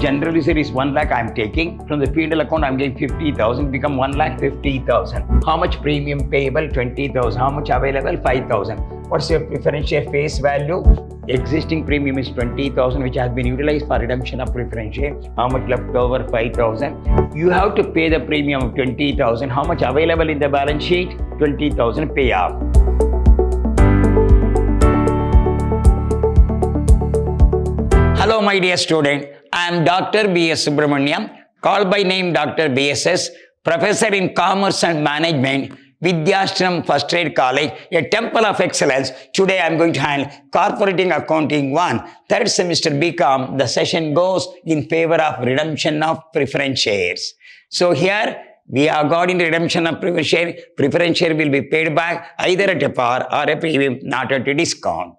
general reserve is 1 lakh I'm taking. From the P&L account, I'm getting 50,000, become 1 lakh 50,000. How much premium payable? 20,000. How much available? 5,000. What's your preference share face value? Existing premium is 20,000, which has been utilized for redemption of preference share. How much left over? 5,000. You have to pay the premium of 20,000. How much available in the balance sheet? 20,000 payoff. Hello, my dear student. I am Dr. B.S. Subramaniam, called by name Dr. BSS, Professor in Commerce and Management, Vidyashram First Grade College, a temple of excellence. Today I am going to handle Corporating Accounting 1, third semester BCom. The session goes in favor of redemption of preference shares. So here we have got in redemption of preference share. Preference share will be paid back either at a par or a premium, not at a discount.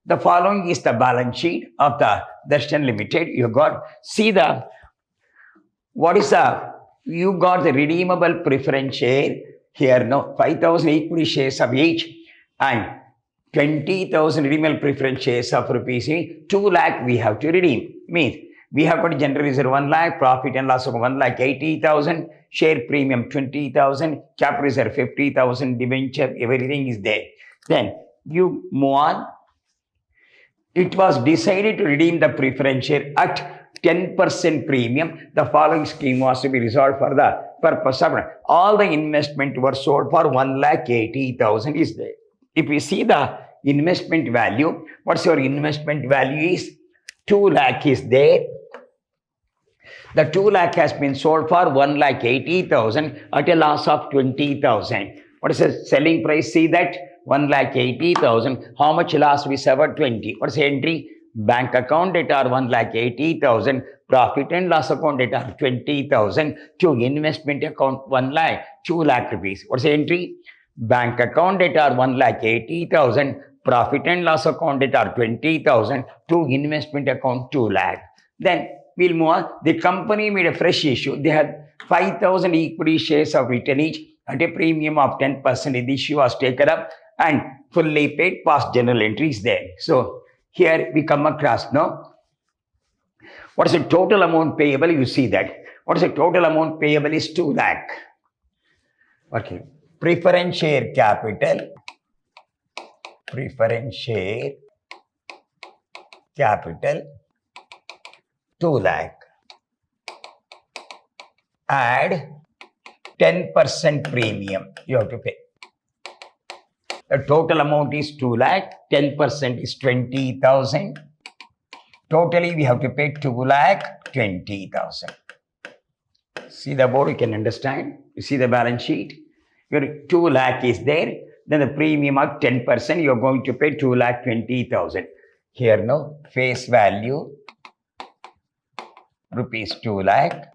The following is the balance sheet of the Darshan Limited. You got, see the, you got the redeemable preference share here, no, 5,000 equity shares of each and 20,000 redeemable preference shares of rupees 2 lakh we have to redeem. Means we have got general reserve 1 lakh, profit and loss of 1 lakh 80,000, share premium 20,000, cap reserve 50,000, debenture, everything is there. Then you move on. It was decided to redeem the preference share at 10% premium. The following scheme was to be resolved for the purpose of all the investment were sold for 1,80,000 is there. If you see the investment value, what's your investment value is 2 lakh is there. The 2 lakh has been sold for 1,80,000 at a loss of 20,000. What is the selling price? See that 1,80,000. How much loss we suffered? 20. What's the entry? Bank account data 1,80,000. Profit and loss account data 20,000. To investment account 1 lakh, 2 lakh rupees. What's the entry? Bank account data 1,80,000. Profit and loss account data 20,000. To investment account 2 lakh. Then we'll move on. The company made a fresh issue. They had 5,000 equity shares of return each at a premium of 10%. The issue was taken up and fully paid, past general entries there. So here we come across now. What is the total amount payable? You see that. What is the total amount payable is 2 lakh. Okay. Preference share capital. Preference share capital 2 lakh. Add 10% premium you have to pay. The total amount is 2 lakh, 10% is 20,000. Totally we have to pay 2 lakh 20,000. See the board, you can understand. You see the balance sheet. Your 2 lakh is there. Then the premium of 10%, you are going to pay 2 lakh 20,000. Here no, face value rupees 2 lakh.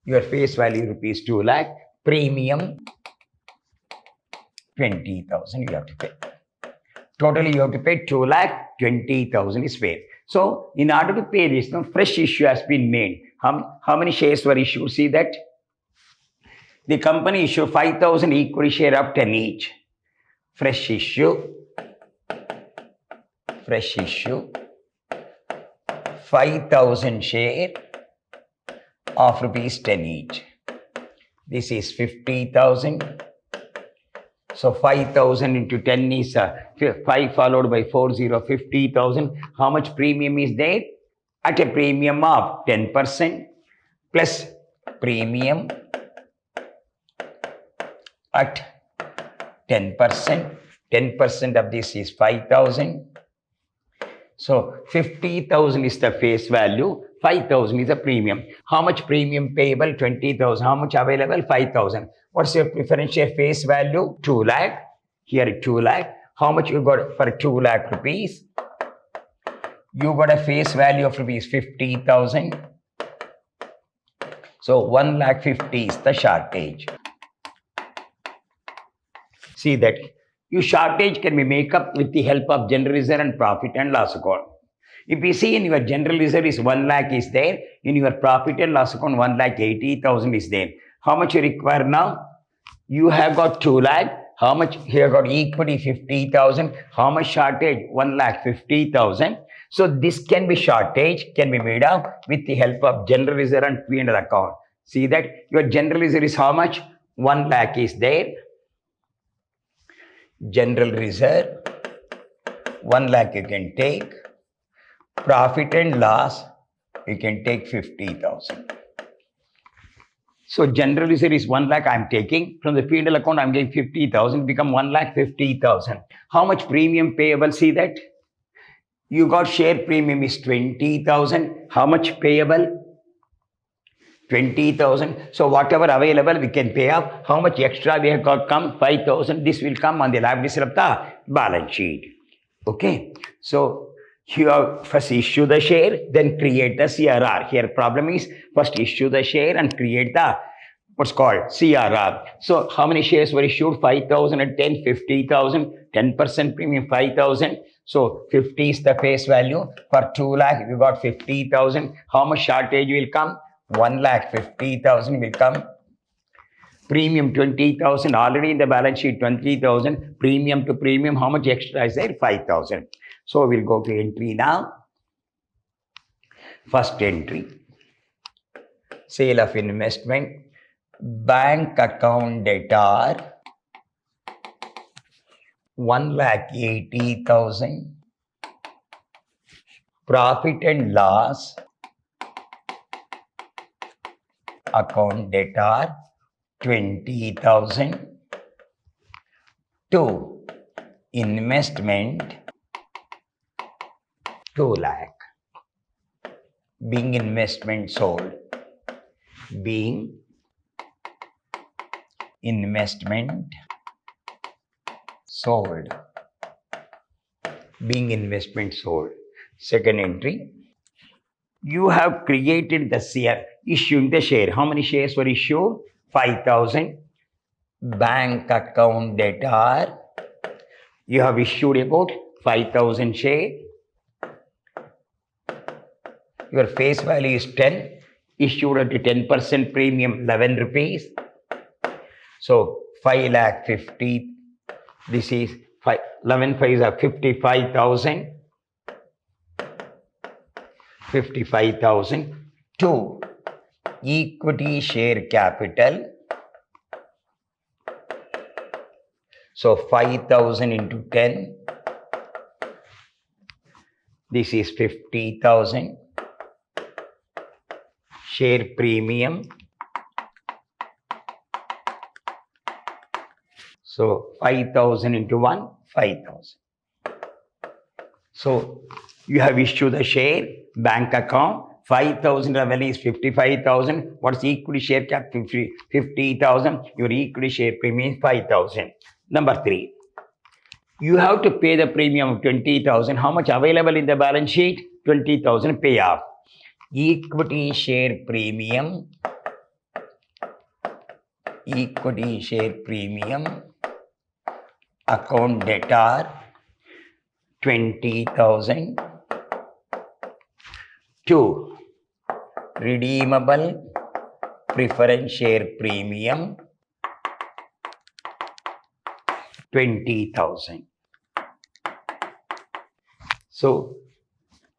Your face value rupees 2 lakh. Premium 20,000 you have to pay. Totally you have to pay 2 lakh 20,000 is paid. So in order to pay this, no fresh issue has been made. How many shares were issued? See that? The company issued 5,000 equity share of 10 each. Fresh issue. 5,000 share of rupees 10 each. This is 50,000. So 5,000 into 10 is 5 followed by 40, 50,000. How much premium is there? At a premium of 10% plus premium at 10%. 10% of this is 5,000. So 50,000 is the face value. 5,000 is the premium. How much premium payable? 20,000. How much available? 5,000. What's your preference share face value? 2 lakh. Here 2 lakh. How much you got for 2 lakh rupees? You got a face value of rupees 50,000. So 1 lakh 50 is the shortage. See that your shortage can be made up with the help of general reserve and profit and loss account. If you see in your general reserve is 1 lakh is there, in your profit and loss account 1,80,000 is there. How much you require now? You have got 2 lakh. How much? Here got equity 50,000. How much shortage? 1,50,000. So this can be shortage, can be made up with the help of general reserve and P&L account. See that your general reserve is how much? 1 lakh is there. General reserve 1 lakh you can take. Profit and loss you can take 50,000. So general reserve is 1 lakh I am taking. From the P&L account I am getting 50,000, become 1 lakh 50,000. How much premium payable? See that? You got share premium is 20,000. How much payable? 20,000. So whatever available we can pay up. How much extra we have got come? 5,000. This will come on the liability of the balance sheet. Okay. So you have first issue the share, then create the CRR. Here problem is first issue the share and create the what's called CRR. So how many shares were issued? 5,000 and 10, 50,000, 10% premium 5,000. So 50 is the face value. For 2 lakh you got 50,000. How much shortage will come? 1 lakh 50,000 will come. Premium 20,000 already in the balance sheet 20,000. Premium to premium, how much extra is there? 5,000. So we'll go to entry now. First entry, sale of investment, bank account debtor 1,80,000, profit and loss account debtor 20,000, to investment 2 lakh. Being investment sold. Being investment sold. Being investment sold. Second entry. You have created the share, issuing the share. How many shares were issued? 5,000. Bank account debtor. You have issued about 5,000 shares. Your face value is 10, issued at a 10% premium 11 rupees. So 5 lakh 50, this is 11 5 are 55,000. 55,000 to equity share capital. So 5,000 into 10, this is 50,000. Share premium. So 5,000 into 1, 5,000. So you have issued the share, bank account, 5,000 revenue is 55,000. What's equity share cap? 50,000. Your equity share premium is 5,000. Number 3. You have to pay the premium of 20,000. How much available in the balance sheet? 20,000 payoff. Equity share premium. Equity share premium. Account debtor 20,000 to redeemable preference share premium 20,000. So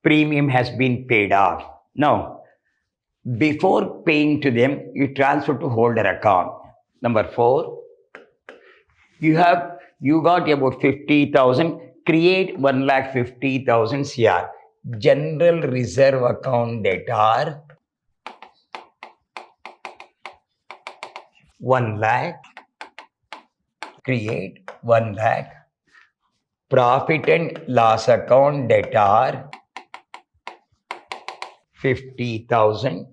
premium has been paid off. Now, before paying to them, you transfer to holder account. Number 4, you got about 50,000. Create 1,50,000 CR. General reserve account debtor 1 lakh. Create 1 lakh. Profit and loss account debtor 50,000.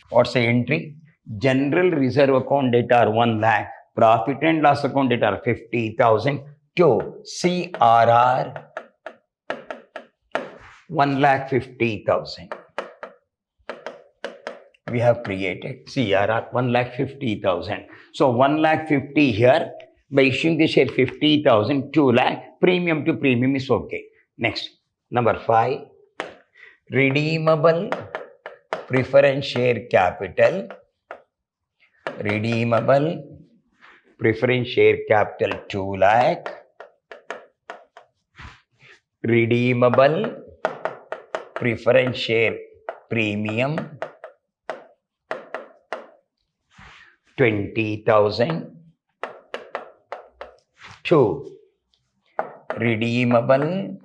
What's the entry? General reserve account debtor 1 lakh. Profit and loss account debtor 50,000 to CRR 1,50,000. We have created CRR 1,50,000. So 1,50,000 here, by issuing the share 50,000, 2 lakh, premium to premium is okay. Next, number 5, redeemable preference share capital. Redeemable preference share capital 2 lakh. redeemable preference share premium 20,000 to redeemable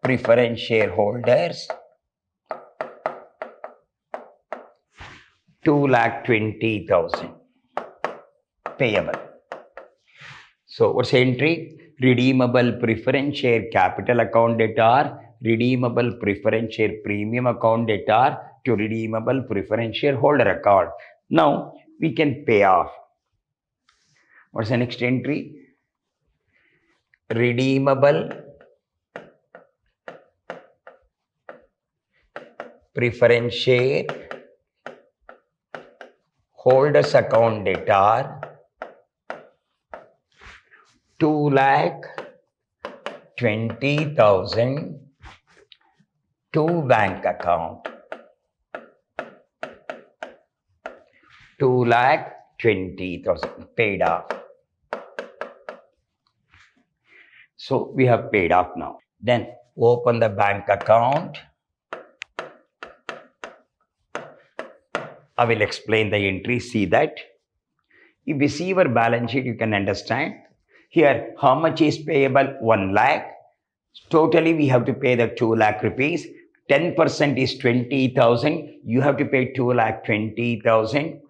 preference shareholders 2,20,000 payable. So what's the entry? Redeemable preference share capital account debtor, redeemable preference share premium account debtor to redeemable preference shareholder account. Now we can pay off. What's the next entry? Redeemable preference share holders account debtor 2,20,000 to bank account. 2,20,000 paid off. So we have paid off now. Then open the bank account. I will explain the entry. See that. If you see our balance sheet, you can understand. Here, how much is payable? 1 lakh. Totally, we have to pay the 2 lakh rupees. 10% is 20,000. You have to pay 2,20,000.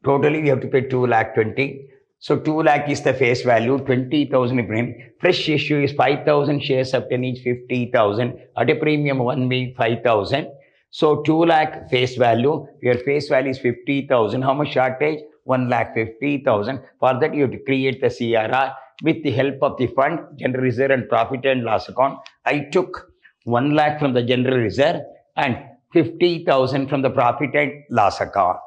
Totally, we have to pay 2,20,000. So 2 lakh is the face value. 20,000 premium. Fresh issue is 5,000 shares of 10 each 50,000 at a premium 1 5,000. So 2 lakh face value. Your face value is 50,000. How much shortage? 1,50,000. For that, you have to create the CRR with the help of the fund, general reserve and profit and loss account. I took 1 lakh from the general reserve and 50,000 from the profit and loss account.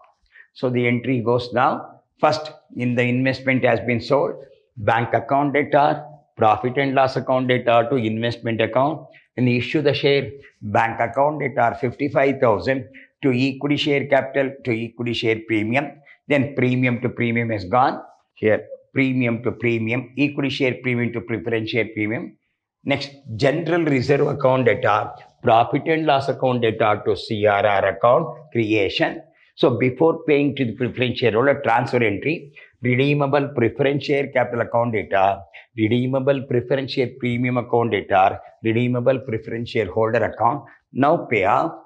So the entry goes now. First, in the investment has been sold, bank account debtor, profit and loss account debtor to investment account, and issue the share, bank account debtor 55,000 to equity share capital to equity share premium. Then premium to premium is gone. Here, premium to premium, equity share premium to preference share premium. Next, general reserve account debtor, profit and loss account debtor to CRR account creation. So before paying to the preference shareholder, transfer entry, redeemable preference share capital account debtor, redeemable preference share premium account debtor, redeemable preference shareholder account. Now pay off.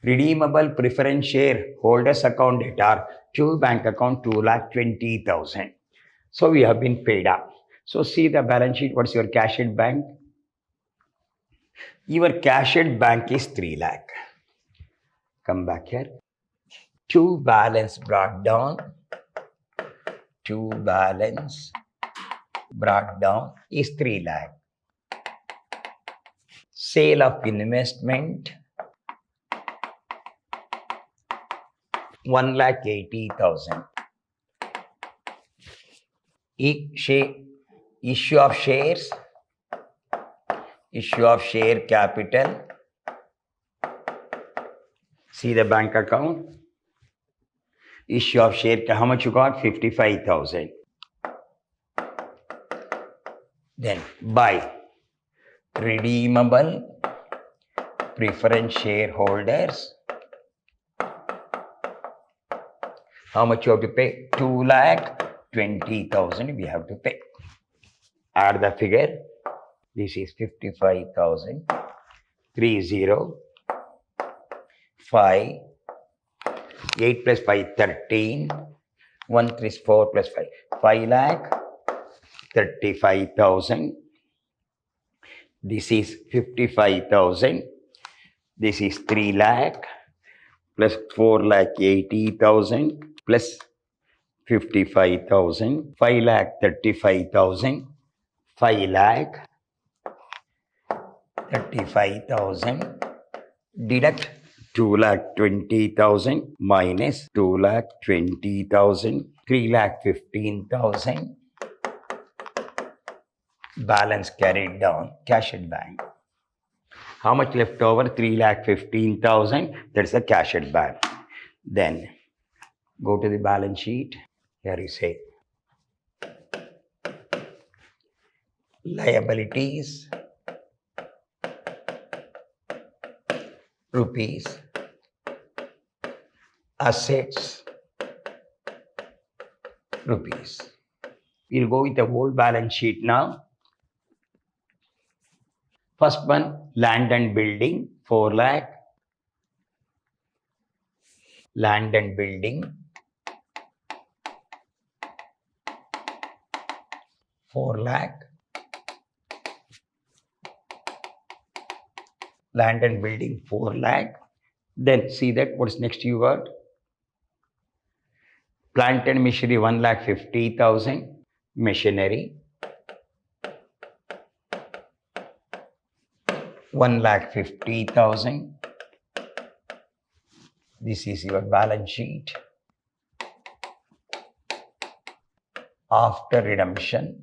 Redeemable preference share holders account debtor to bank account 2,20,000. So we have been paid up. So see the balance sheet. What's your cash at bank? Your cash at bank is 3 lakh. Come back here. To balance brought down. To balance brought down is 3 lakh. Sale of investment 1,80,000. Issue of shares, issue of share capital. See the bank account. Issue of share, how much you got? 55,000. Then buy redeemable preference shareholders. How much you have to pay? 2,20,000 we have to pay. Add the figure. This is 55,000. 30, 5, 8 plus 5, 13. 1 3 4 plus 5. 5,35,000. This is 55,000. This is 3 lakh plus 4,80,000 plus 55,000. 5,35,000. 5,35,000. Deduct 2,20,000 minus 2,20,000. 3,15,000. Balance carried down. Cash at bank. How much left over? 3,15,000. That's the cash at bank. Then go to the balance sheet. Here you say liabilities rupees. Assets rupees. We'll go with the whole balance sheet now. First one, land and building, 4 lakh. Land and building, 4 lakh. Land and building, 4 lakh. Then see that what's next you got? Plant and machinery, 1,50,000. Machinery, 1,50,000. This is your balance sheet after redemption.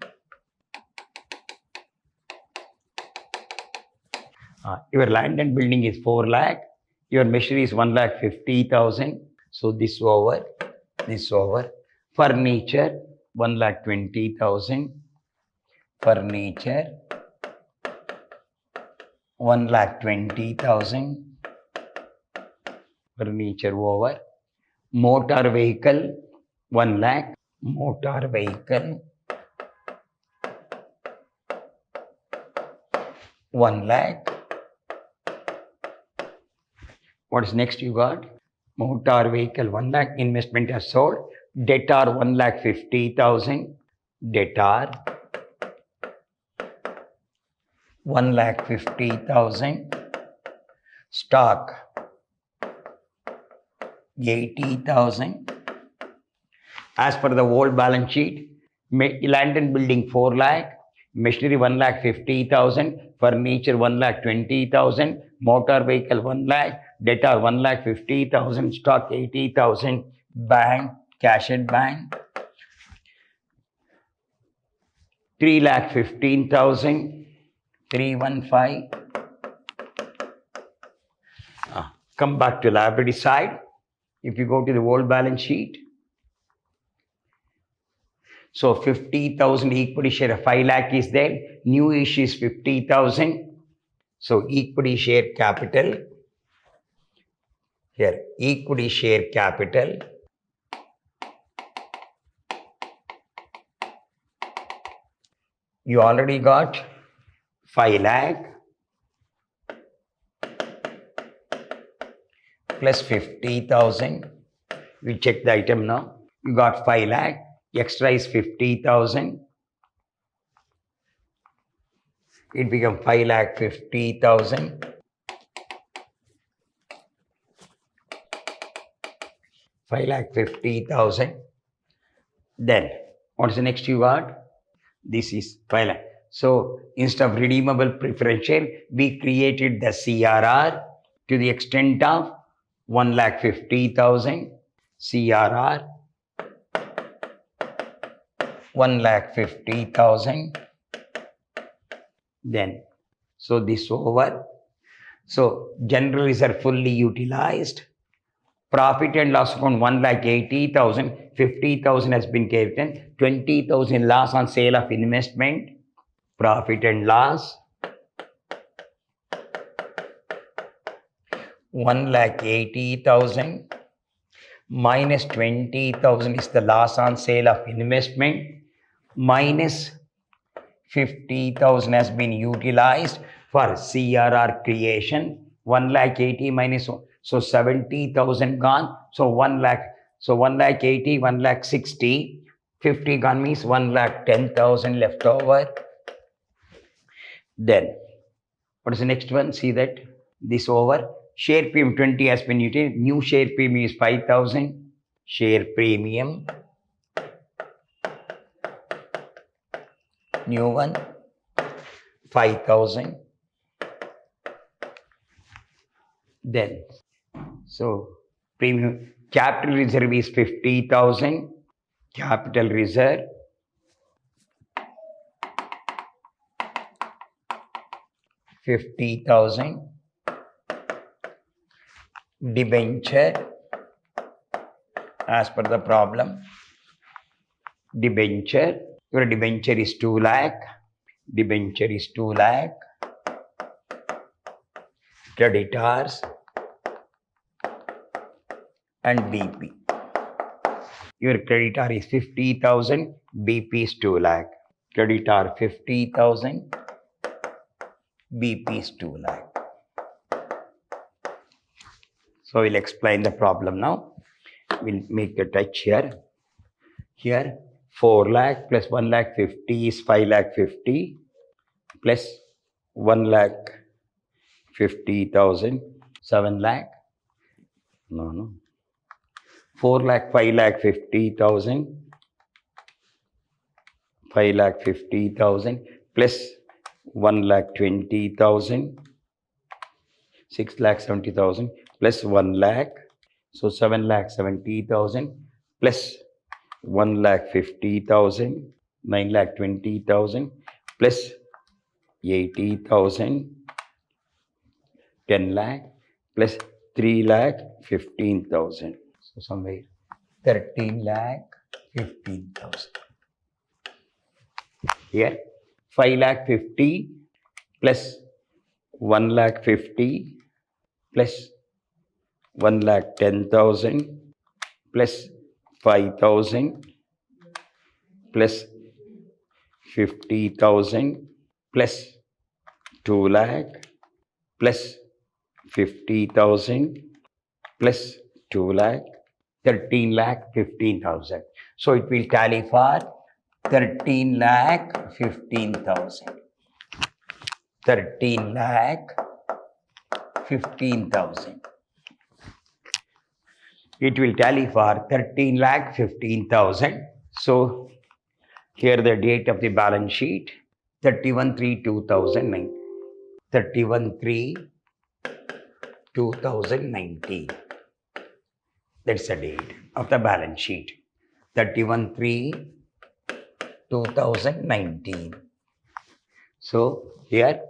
Your land and building is 4 lakh. Your machinery is 1,50,000. So this over. Furniture, 1,20,000. Furniture, 1,20,000. Furniture over. Motor vehicle, 1 lakh. Motor vehicle, 1 lakh. What is next you got? Motor vehicle, 1 lakh. Investment has sold. Debtor, 1,50,000. Debtor, 1,50,000. Stock, 80,000. As per the old balance sheet, land and building 4 lakh, machinery 1,50,000, furniture 1,20,000, motor vehicle 1 lakh, debtor 1,50,000, stock 80,000, bank, cash at bank 3,15,000, 315. Come back to liability side. If you go to the old balance sheet, so 50,000 equity share of 5 lakh is there. New issue is 50,000. So equity share capital. Here, equity share capital. You already got 5 lakh plus 50,000. We check the item now. You got 5 lakh. Extra is 50,000. It become 5,50,000. 5,50,000. Then what is the next you got? This is 5 lakh. So instead of redeemable preference share, we created the CRR to the extent of 1,50,000. CRR 1,50,000. Then, so this over. So general reserve fully utilized. Profit and loss account 1,80,000. 50,000 has been taken. 20,000 loss on sale of investment. Profit and loss 1,80,000 minus 20,000 is the loss on sale of investment, minus 50,000 has been utilized for CRR creation. 1,80,000 minus, so 70,000 gone. So 1 lakh. So 1,80,000, 1,60,000. 50 gone means 1,10,000 left over. Then what is the next one? See that this over. Share premium 20 has been utilized. New share premium is 5,000. Share premium. New one 5,000. Then so premium capital reserve is 50,000. Capital reserve. $50,000. Debenture, as per the problem, debenture, your debenture is 2 lakh. Debenture is 2 lakh. Creditors and BP. Your creditor is 50,000, BP is 2 lakh. Creditor 50,000, BP is 2 lakh. So we'll explain the problem now. We'll make the touch here. Here 4 lakh plus 1 lakh 50 is 5 lakh 50 plus 1 lakh 50,000, 7 lakh. No. 4 lakh 5 lakh 50,000, 5 lakh 50,000 plus 1 lakh 20,000, 6 lakh 70,000 plus 1 lakh. So 7 lakh 70,000 plus 1 lakh 50,000, 9 lakh 20,000 plus 80,000, 10 lakh plus 3 lakh 15,000. So somewhere 13 lakh 15,000. Here 5 lakh 50 plus 1 lakh 50 plus 1 lakh 10,000 plus 5,000 plus 50,000 plus 2 lakh plus 50,000 plus 2 lakh, 13 lakh 15,000. So it will tally for 13 lakh 15,000. 13 lakh 15,000. It will tally for 13 lakh 15,000. So here the date of the balance sheet 31/3/2009. 31/3/2019. That's the date of the balance sheet. 31/3/2019. So here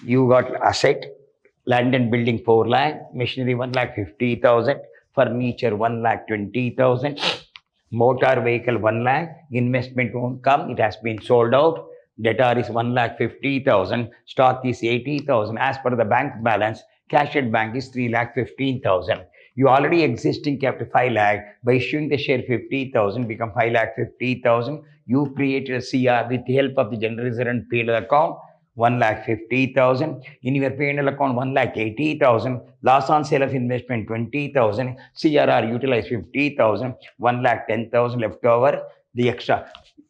you got asset, land and building 4 lakh, machinery 1 lakh 50,000, furniture 1 lakh 20,000, motor vehicle 1 lakh, investment won't come, it has been sold out. Debtor is 1 lakh 50,000, stock is 80,000. As per the bank balance, cash at bank is 3 lakh 15,000. You already existing capital 5 lakh. By issuing the share 50,000 become 5 lakh 50,000. You created a CR with the help of the general reserve and P&L account 1 lakh 50,000. In your P&L account 1 lakh 80,000. Loss on sale of investment 20,000. CRR utilized 50,000. 1 lakh 10,000 left over. The extra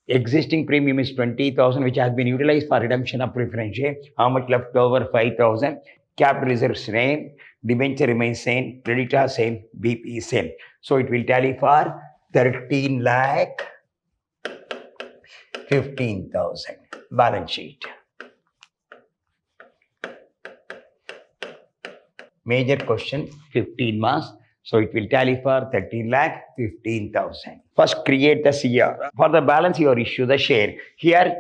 existing premium is 20,000, which has been utilized for redemption of preference share. How much left over? 5,000. Capital reserve same, debenture remains same, creditor same, BP is same. So it will tally for 13 lakh 15,000. Balance sheet. Major question, 15 marks. So it will tally for 13 lakh 15,000. First create the CR. For the balance you issue the share. Here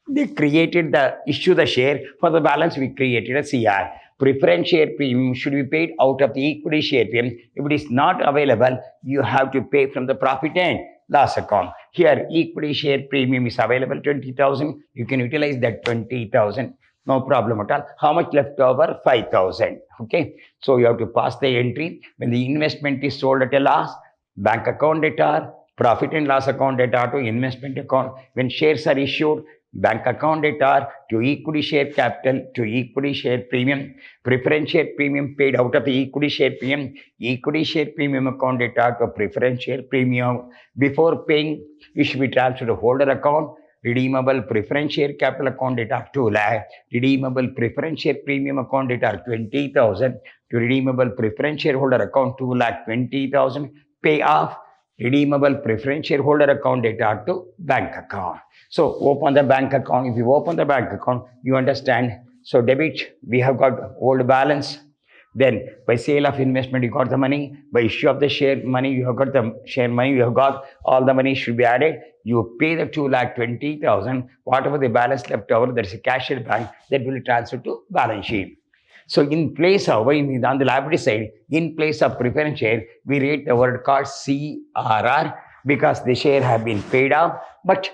they created the issue the share. For the balance we created a CR. Preference share premium should be paid out of the equity share premium. If it is not available, you have to pay from the profit and loss account. Here equity share premium is available 20,000. You can utilize that 20,000. No problem at all. How much left over? 5,000. Okay. So you have to pass the entry. When the investment is sold at a loss, bank account debtor, profit and loss account debtor to investment account. When shares are issued, bank account debtor to equity share capital to equity share premium. Preference share premium paid out of the equity share premium. Equity share premium account debtor to preference share premium. Before paying, it should be transferred to holder account. Redeemable preference share capital account debtor 2 lakh. Redeemable preference share premium account debtor 20,000. To redeemable preference shareholder account 2 lakh 20,000. Pay off redeemable preference shareholder account debtor to bank account. So open the bank account. If you open the bank account, you understand. So debit, we have got old balance. Then by sale of investment, you got the money. By issue of the share money, you have got the share money. You have got all the money should be added. You pay the 2 lakh 20,000. Whatever the balance left over, there is a cash at bank that will transfer to balance sheet. So in place of, on the liability side, in place of preference share, we write the word called CRR because the share have been paid off. But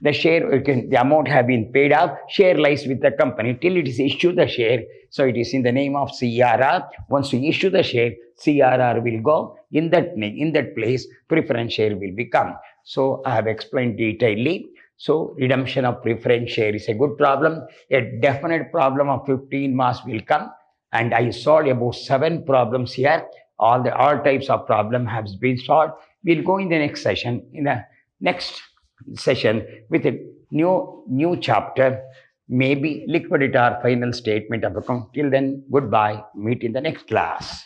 the share, the amount have been paid off, share lies with the company till it is issued the share. So it is in the name of CRR. Once you issue the share, CRR will go in that place, preference share will become. So I have explained detailedly. So redemption of preference share is a good problem. A definite problem of 15 marks will come. And I solved about 7 problems here. All types of problem have been solved. We'll go in the next session, with a new chapter, maybe liquidator final statement of account. Till then, goodbye. Meet in the next class.